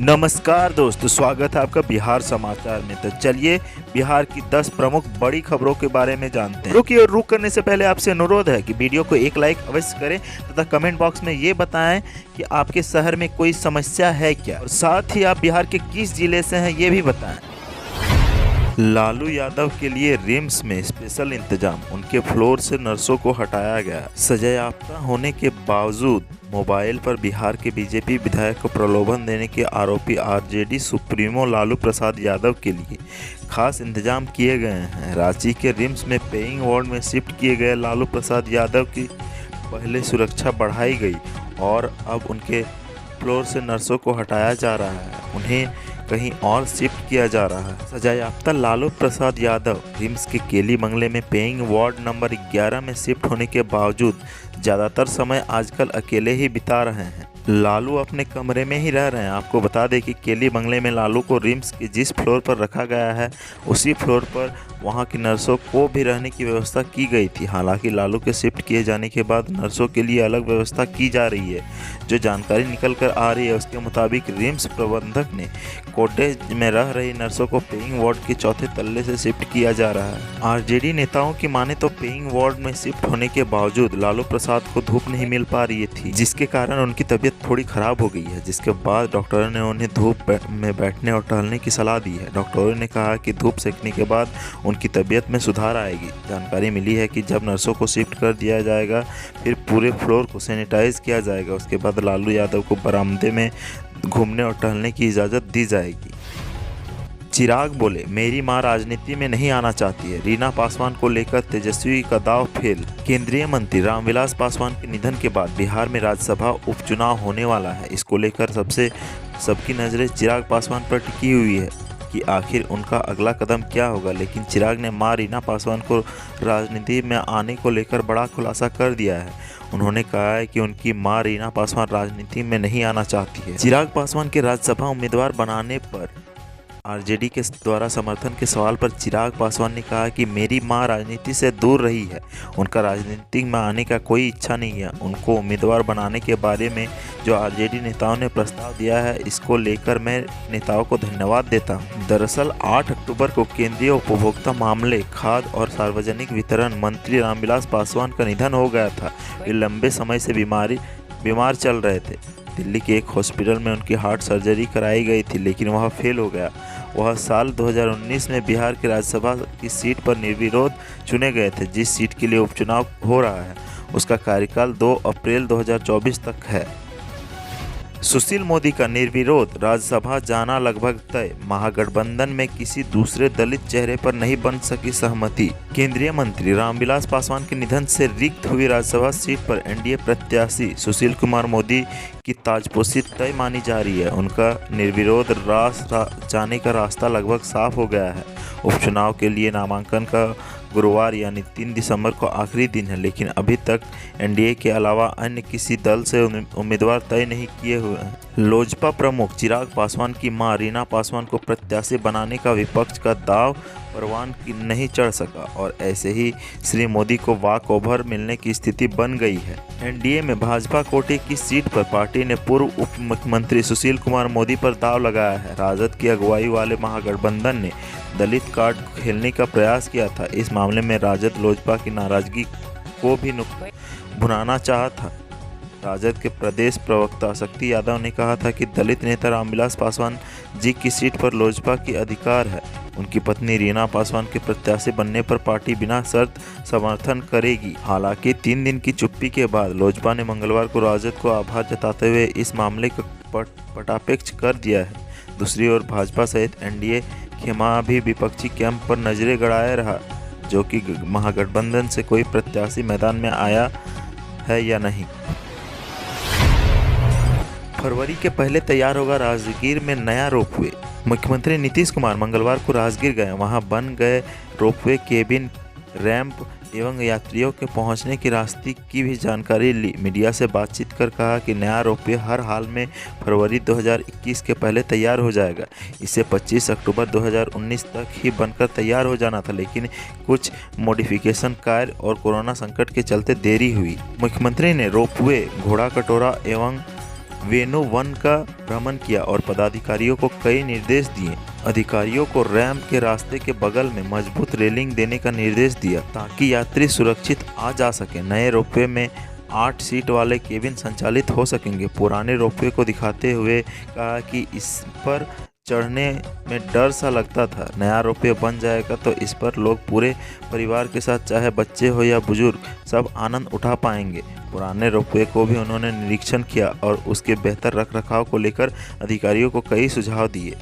नमस्कार दोस्तों, स्वागत है आपका बिहार समाचार में। तो चलिए बिहार की 10 प्रमुख बड़ी खबरों के बारे में जानते हैं। रुक करने से पहले आपसे अनुरोध है कि वीडियो को एक लाइक अवश्य करें तथा कमेंट बॉक्स में ये बताएं कि आपके शहर में कोई समस्या है क्या, और साथ ही आप बिहार के किस जिले से हैं ये भी बताएं। लालू यादव के लिए रिम्स में स्पेशल इंतजाम, उनके फ्लोर से नर्सों को हटाया गया। सजायाफ्ता होने के बावजूद मोबाइल पर बिहार के बीजेपी विधायक को प्रलोभन देने के आरोपी आरजेडी सुप्रीमो लालू प्रसाद यादव के लिए खास इंतजाम किए गए हैं। रांची के रिम्स में पेइंग वार्ड में शिफ्ट किए गए लालू प्रसाद यादव की पहले सुरक्षा बढ़ाई गई और अब उनके फ्लोर से नर्सों को हटाया जा रहा है, उन्हें कहीं और शिफ्ट किया जा रहा है। सजायाफ्ता लालू प्रसाद यादव रिम्स के केली बंगले में पेइंग वार्ड नंबर 11 में शिफ्ट होने के बावजूद ज़्यादातर समय आजकल अकेले ही बिता रहे हैं। लालू अपने कमरे में ही रह रहे हैं। आपको बता दें कि केली बंगले में लालू को रिम्स के जिस फ्लोर पर रखा गया है उसी फ्लोर पर वहां की नर्सों को भी रहने की व्यवस्था की गई थी। हालांकि लालू के शिफ्ट किए जाने के बाद नर्सों के लिए अलग व्यवस्था की जा रही है। जो जानकारी निकल कर आ रही है उसके मुताबिक रिम्स प्रबंधक ने कॉटेज में रह रही नर्सों को पेइंग वार्ड के चौथे तल्ले से शिफ्ट किया जा रहा है। आरजेडी नेताओं की माने तो पेइंग वार्ड में शिफ्ट होने के बावजूद लालू प्रसाद को धूप नहीं मिल पा रही थी, जिसके कारण उनकी तबीयत थोड़ी खराब हो गई है, जिसके बाद डॉक्टरों ने उन्हें धूप में बैठने और टहलने की सलाह दी है। डॉक्टरों ने कहा कि धूप सेकने के बाद उनकी तबीयत में सुधार आएगी। जानकारी मिली है कि जब नर्सों को शिफ्ट कर दिया जाएगा फिर पूरे फ्लोर को सैनिटाइज किया जाएगा। उसके बाद लालू यादव को बरामदे में घूमने और टहलने की इजाज़त दी जाएगी। चिराग बोले, मेरी मां राजनीति में नहीं आना चाहती है। रीना पासवान को लेकर तेजस्वी का दाव फेल। केंद्रीय मंत्री रामविलास पासवान के निधन के बाद बिहार में राज्यसभा उपचुनाव होने वाला है। इसको लेकर सबकी नज़रें चिराग पासवान पर टिकी हुई है कि आखिर उनका अगला कदम क्या होगा। लेकिन चिराग ने मां रीना पासवान को राजनीति में आने को लेकर बड़ा खुलासा कर दिया है। उन्होंने कहा है कि उनकी मां रीना पासवान राजनीति में नहीं आना चाहती है। चिराग पासवान के राज्यसभा उम्मीदवार बनाने पर आरजेडी के द्वारा समर्थन के सवाल पर चिराग पासवान ने कहा कि मेरी मां राजनीति से दूर रही है, उनका राजनीति में आने का कोई इच्छा नहीं है। उनको उम्मीदवार बनाने के बारे में जो आरजेडी नेताओं ने प्रस्ताव दिया है, इसको लेकर मैं नेताओं को धन्यवाद देता हूं। दरअसल 8 अक्टूबर को केंद्रीय उपभोक्ता मामले, खाद्य और सार्वजनिक वितरण मंत्री रामविलास पासवान का निधन हो गया था। वे लंबे समय से बीमार चल रहे थे। दिल्ली के एक हॉस्पिटल में उनकी हार्ट सर्जरी कराई गई थी, लेकिन वह फेल हो गया। वह साल 2019 में बिहार की राज्यसभा की सीट पर निर्विरोध चुने गए थे। जिस सीट के लिए उपचुनाव हो रहा है उसका कार्यकाल 2 अप्रैल 2024 तक है। सुशील मोदी का निर्विरोध राज्यसभा जाना लगभग तय। महागठबंधन में किसी दूसरे दलित चेहरे पर नहीं बन सकी सहमति। केंद्रीय मंत्री रामविलास पासवान के निधन से रिक्त हुई राज्यसभा सीट पर एनडीए प्रत्याशी सुशील कुमार मोदी की ताजपोशी तय मानी जा रही है। उनका निर्विरोध जाने का रास्ता लगभग साफ हो गया है। उपचुनाव के लिए नामांकन का गुरुवार यानी 3 दिसंबर को आखिरी दिन है, लेकिन अभी तक एनडीए के अलावा अन्य किसी दल से उम्मीदवार तय नहीं किए हुए हैं। लोजपा प्रमुख चिराग पासवान की मां रीना पासवान को प्रत्याशी बनाने का विपक्ष का दाव परवान नहीं चढ़ सका और ऐसे ही श्री मोदी को वॉक ओवर मिलने की स्थिति बन गई है। एनडीए में भाजपा कोटे की सीट पर पार्टी ने पूर्व उप मुख्यमंत्री सुशील कुमार मोदी पर दाव लगाया है। राजद की अगुवाई वाले महागठबंधन ने दलित कार्ड खेलने का प्रयास किया था। इस मामले में राजद लोजपा की नाराजगी को भी भुनाना चाहा था। राजद के प्रदेश प्रवक्ता शक्ति यादव ने कहा था कि दलित नेता रामविलास पासवान जी की सीट पर लोजपा की अधिकार है। उनकी पत्नी रीना पासवान के प्रत्याशी बनने पर पार्टी बिना शर्त समर्थन करेगी। हालांकि 3 दिन की चुप्पी के बाद लोजपा ने मंगलवार को राजद को आभार जताते हुए इस मामले का पटापेक्ष कर दिया है। दूसरी ओर भाजपा सहित एनडीए खेमा भी विपक्षी कैंप पर नजरें गड़ाए रहा, जो कि महागठबंधन से कोई प्रत्याशी मैदान में आया है या नहीं। फरवरी के पहले तैयार होगा राजगीर में नया रोपवे। मुख्यमंत्री नीतीश कुमार मंगलवार को राजगीर गए। वहां बन गए रोपवे, केबिन, रैंप एवं यात्रियों के पहुंचने की रास्ते की भी जानकारी ली। मीडिया से बातचीत कर कहा कि नया रोपवे हर हाल में फरवरी 2021 के पहले तैयार हो जाएगा। इसे 25 अक्टूबर 2019 तक ही बनकर तैयार हो जाना था, लेकिन कुछ मॉडिफिकेशन कार्य और कोरोना संकट के चलते देरी हुई। मुख्यमंत्री ने रोपवे, घोड़ा कटोरा एवं वेनु वन का भ्रमण किया और पदाधिकारियों को कई निर्देश दिए। अधिकारियों को रैंप के रास्ते के बगल में मजबूत रेलिंग देने का निर्देश दिया ताकि यात्री सुरक्षित आ जा सके। नए रोपवे में 8 सीट वाले केबिन संचालित हो सकेंगे। पुराने रोपवे को दिखाते हुए कहा कि इस पर चढ़ने में डर सा लगता था। नया रोपवे बन जाएगा तो इस पर लोग पूरे परिवार के साथ, चाहे बच्चे हो या बुजुर्ग, सब आनंद उठा पाएंगे। पुराने रोपवे को भी उन्होंने निरीक्षण किया और उसके बेहतर रखरखाव को लेकर अधिकारियों को कई सुझाव दिए।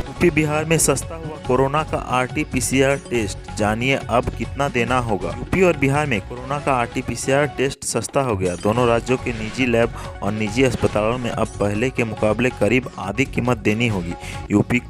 यूपी बिहार में सस्ता हुआ कोरोना का RT-PCR टेस्ट, जानिए अब कितना देना होगा। यूपी और बिहार में कोरोना का RT-PCR टेस्ट सस्ता हो गया। दोनों राज्यों के निजी लैब और निजी अस्पतालों में अब पहले के मुकाबले करीब आधी कीमत देनी होगी। यूपी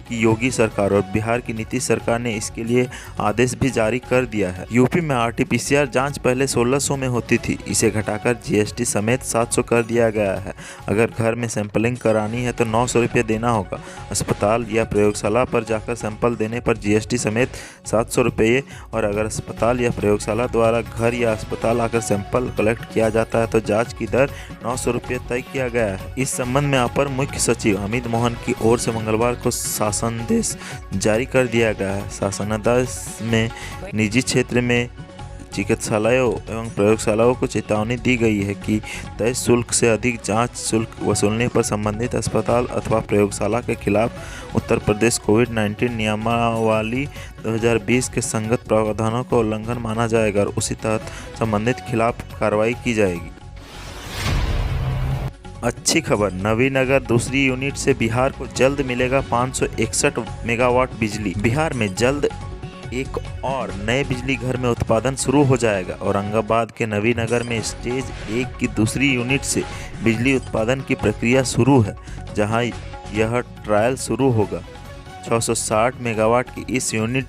की योगी सरकार और बिहार की नीतीश सरकार ने इसके लिए आदेश भी जारी कर दिया है। यूपी में RT-PCR जांच पहले 1600 में होती थी, इसे घटाकर GST समेत 700 कर दिया गया है। अगर घर में सैंपलिंग करानी है तो 900 रुपये देना होगा। अस्पताल या प्रयोगशाला पर जाकर सैंपल देने पर GST समेत 700 रुपये, और अगर अस्पताल या प्रयोगशाला द्वारा घर या अस्पताल आकर सैंपल कलेक्ट किया जाता है तो जाँच की दर 900 रुपये तय किया गया है। इस संबंध में अपर मुख्य सचिव अमित मोहन की ओर से मंगलवार को शासनादेश जारी कर दिया गया है। शासनादेश में निजी क्षेत्र में चिकित्सालयों एवं प्रयोगशालाओं को चेतावनी दी गई है कि तय शुल्क से अधिक जांच शुल्क वसूलने पर संबंधित अस्पताल अथवा प्रयोगशाला के खिलाफ उत्तर प्रदेश कोविड-19 नियमावली 2020 के संगत प्रावधानों का उल्लंघन माना जाएगा और उसी तहत संबंधित खिलाफ कार्रवाई की जाएगी। अच्छी खबर, नवीनगर दूसरी यूनिट से बिहार को जल्द मिलेगा 561 मेगावाट बिजली। बिहार में जल्द एक और नए बिजली घर में उत्पादन शुरू हो जाएगा। औरंगाबाद के नवीनगर में स्टेज 1 की दूसरी यूनिट से बिजली उत्पादन की प्रक्रिया शुरू है, जहां यह ट्रायल शुरू होगा। 660 मेगावाट की इस यूनिट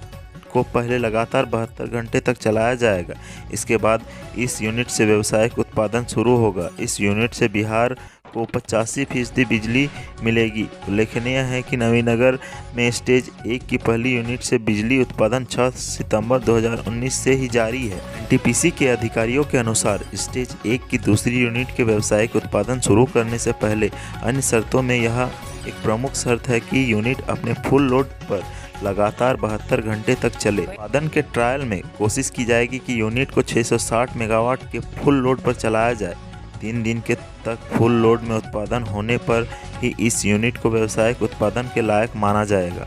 को पहले लगातार 72 घंटे तक चलाया जाएगा। इसके बाद इस यूनिट से व्यावसायिक उत्पादन शुरू होगा। इस यूनिट से बिहार को 85% बिजली मिलेगी। उल्लेखनीय है कि नवीनगर में स्टेज 1 की पहली यूनिट से बिजली उत्पादन 6 सितंबर 2019 से ही जारी है। NTPC के अधिकारियों के अनुसार स्टेज 1 की दूसरी यूनिट के व्यावसायिक उत्पादन शुरू करने से पहले अन्य शर्तों में यह एक प्रमुख शर्त है कि यूनिट अपने फुल लोड पर लगातार 72 घंटे तक चले। उत्पादन के ट्रायल में कोशिश की जाएगी कि यूनिट को 660 मेगावाट के फुल लोड पर चलाया जाए। 3 दिन के तक फुल लोड में उत्पादन होने पर ही इस यूनिट को व्यावसायिक उत्पादन के लायक माना जाएगा।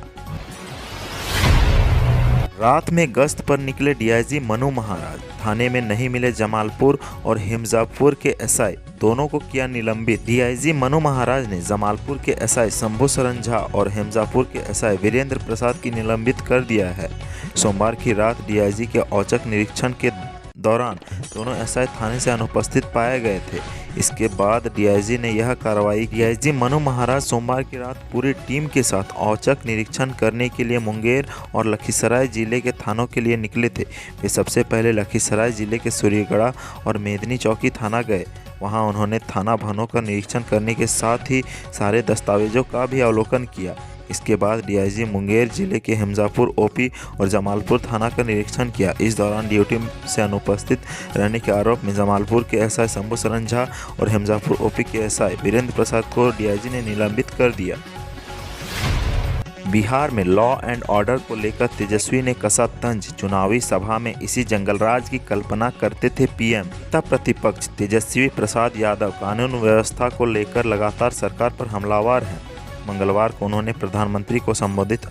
रात में गश्त पर निकले DIG मनु महाराज, थाने में नहीं मिले जमालपुर और हिमजापुर के SI, दोनों को किया निलंबित। DIG मनु महाराज ने जमालपुर के SI शंभू शरण झा और हिमजापुर के SI वीरेंद्र प्रसाद की निलंबित कर दिया है। सोमवार की रात DIG के औचक निरीक्षण के दौरान दोनों SI थाने से अनुपस्थित पाए गए थे। इसके बाद DIG ने यह कार्रवाई। DIG मनु महाराज सोमवार की रात पूरी टीम के साथ औचक निरीक्षण करने के लिए मुंगेर और लखीसराय जिले के थानों के लिए निकले थे। वे सबसे पहले लखीसराय जिले के सूर्यगढ़ा और मेदनी चौकी थाना गए। वहां उन्होंने थाना भवनों का निरीक्षण करने के साथ ही सारे दस्तावेजों का भी अवलोकन किया। इसके बाद DIG मुंगेर जिले के हिमजापुर OP और जमालपुर थाना का निरीक्षण किया। इस दौरान ड्यूटी से अनुपस्थित रहने के आरोप में जमालपुर के SI शंभू शरण झा और हिमजापुर OP के SI वीरेंद्र प्रसाद को DIG ने निलंबित कर दिया। बिहार में लॉ एंड ऑर्डर को लेकर तेजस्वी ने कसा तंज। चुनावी सभा में इसी जंगलराज की कल्पना करते थे PM। नेता प्रतिपक्ष तेजस्वी प्रसाद यादव कानून व्यवस्था को लेकर लगातार सरकार पर हमलावर हैं। मंगलवार को उन्होंने प्रधानमंत्री को संबोधित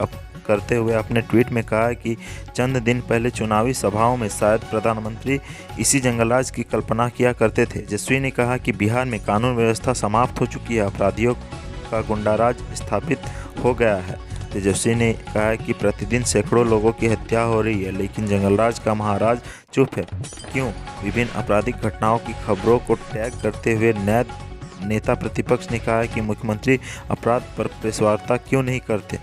करते हुए अपने ट्वीट में कहा कि चंद दिन पहले चुनावी सभाओं में शायद प्रधानमंत्री इसी जंगलराज की कल्पना किया करते थे। तेजस्वी ने कहा कि बिहार में कानून व्यवस्था समाप्त हो चुकी है, अपराधियों का गुंडाराज स्थापित हो गया है। तेजस्वी ने कहा कि प्रतिदिन सैकड़ों लोगों की हत्या हो रही है, लेकिन जंगलराज का महाराज चुप है। क्यों? विभिन्न आपराधिक घटनाओं की खबरों को टैग करते हुए नेता प्रतिपक्ष ने कहा कि मुख्यमंत्री अपराध पर प्रेसवार्ता क्यों नहीं करते।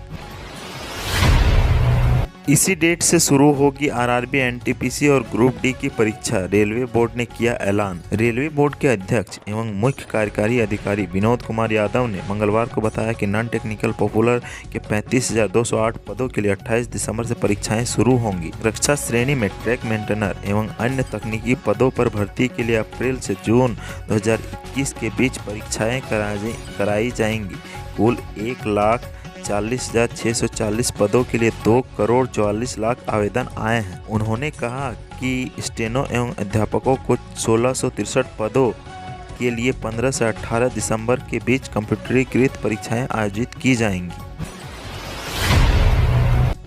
इसी डेट से शुरू होगी आरआरबी, एनटीपीसी और ग्रुप डी की परीक्षा, रेलवे बोर्ड ने किया ऐलान। रेलवे बोर्ड के अध्यक्ष एवं मुख्य कार्यकारी अधिकारी विनोद कुमार यादव ने मंगलवार को बताया कि नॉन टेक्निकल पॉपुलर के 35,208 पदों के लिए 28 दिसंबर से परीक्षाएं शुरू होंगी। रक्षा श्रेणी में ट्रैक मेंटेनर एवं अन्य तकनीकी पदों पर भर्ती के लिए अप्रैल से जून 2021 के बीच परीक्षाएं कराई जाएंगी। कुल 1,40,640 पदों के लिए 2,44,00,000 आवेदन आए हैं। उन्होंने कहा कि स्टेनो एवं अध्यापकों को 1,663 पदों के लिए 15 से 18 दिसंबर के बीच कंप्यूटरीकृत परीक्षाएं आयोजित की जाएंगी।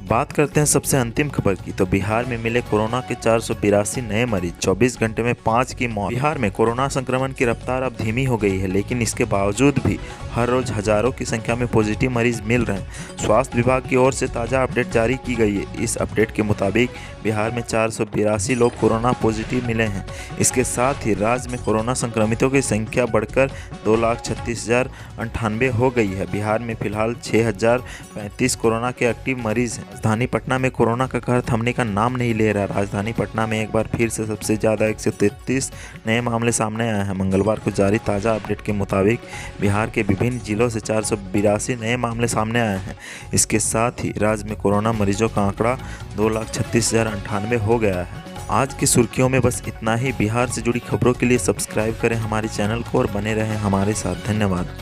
बात करते हैं सबसे अंतिम खबर की, तो बिहार में मिले कोरोना के 482 नए मरीज, 24 घंटे में 5 की मौत। बिहार में कोरोना संक्रमण की रफ्तार अब धीमी हो गई है, लेकिन इसके बावजूद भी हर रोज हजारों की संख्या में पॉजिटिव मरीज मिल रहे हैं। स्वास्थ्य विभाग की ओर से ताज़ा अपडेट जारी की गई है। इस अपडेट के मुताबिक बिहार में 482 लोग कोरोना पॉजिटिव मिले हैं। इसके साथ ही राज्य में कोरोना संक्रमितों की संख्या बढ़कर 2,36,098 हो गई है। बिहार में फिलहाल 6,035 कोरोना के एक्टिव मरीज हैं। राजधानी पटना में कोरोना का कहर थमने का नाम नहीं ले रहा। राजधानी पटना में एक बार फिर से सबसे ज़्यादा 133 नए मामले सामने आए हैं। मंगलवार को जारी ताज़ा अपडेट के मुताबिक बिहार के विभिन्न जिलों से 482 नए मामले सामने आए हैं। इसके साथ ही राज्य में कोरोना मरीजों का आंकड़ा 2,36,098 हो गया है। आज की सुर्खियों में बस इतना ही। बिहार से जुड़ी खबरों के लिए सब्सक्राइब करें हमारे चैनल को और बने रहें हमारे साथ। धन्यवाद।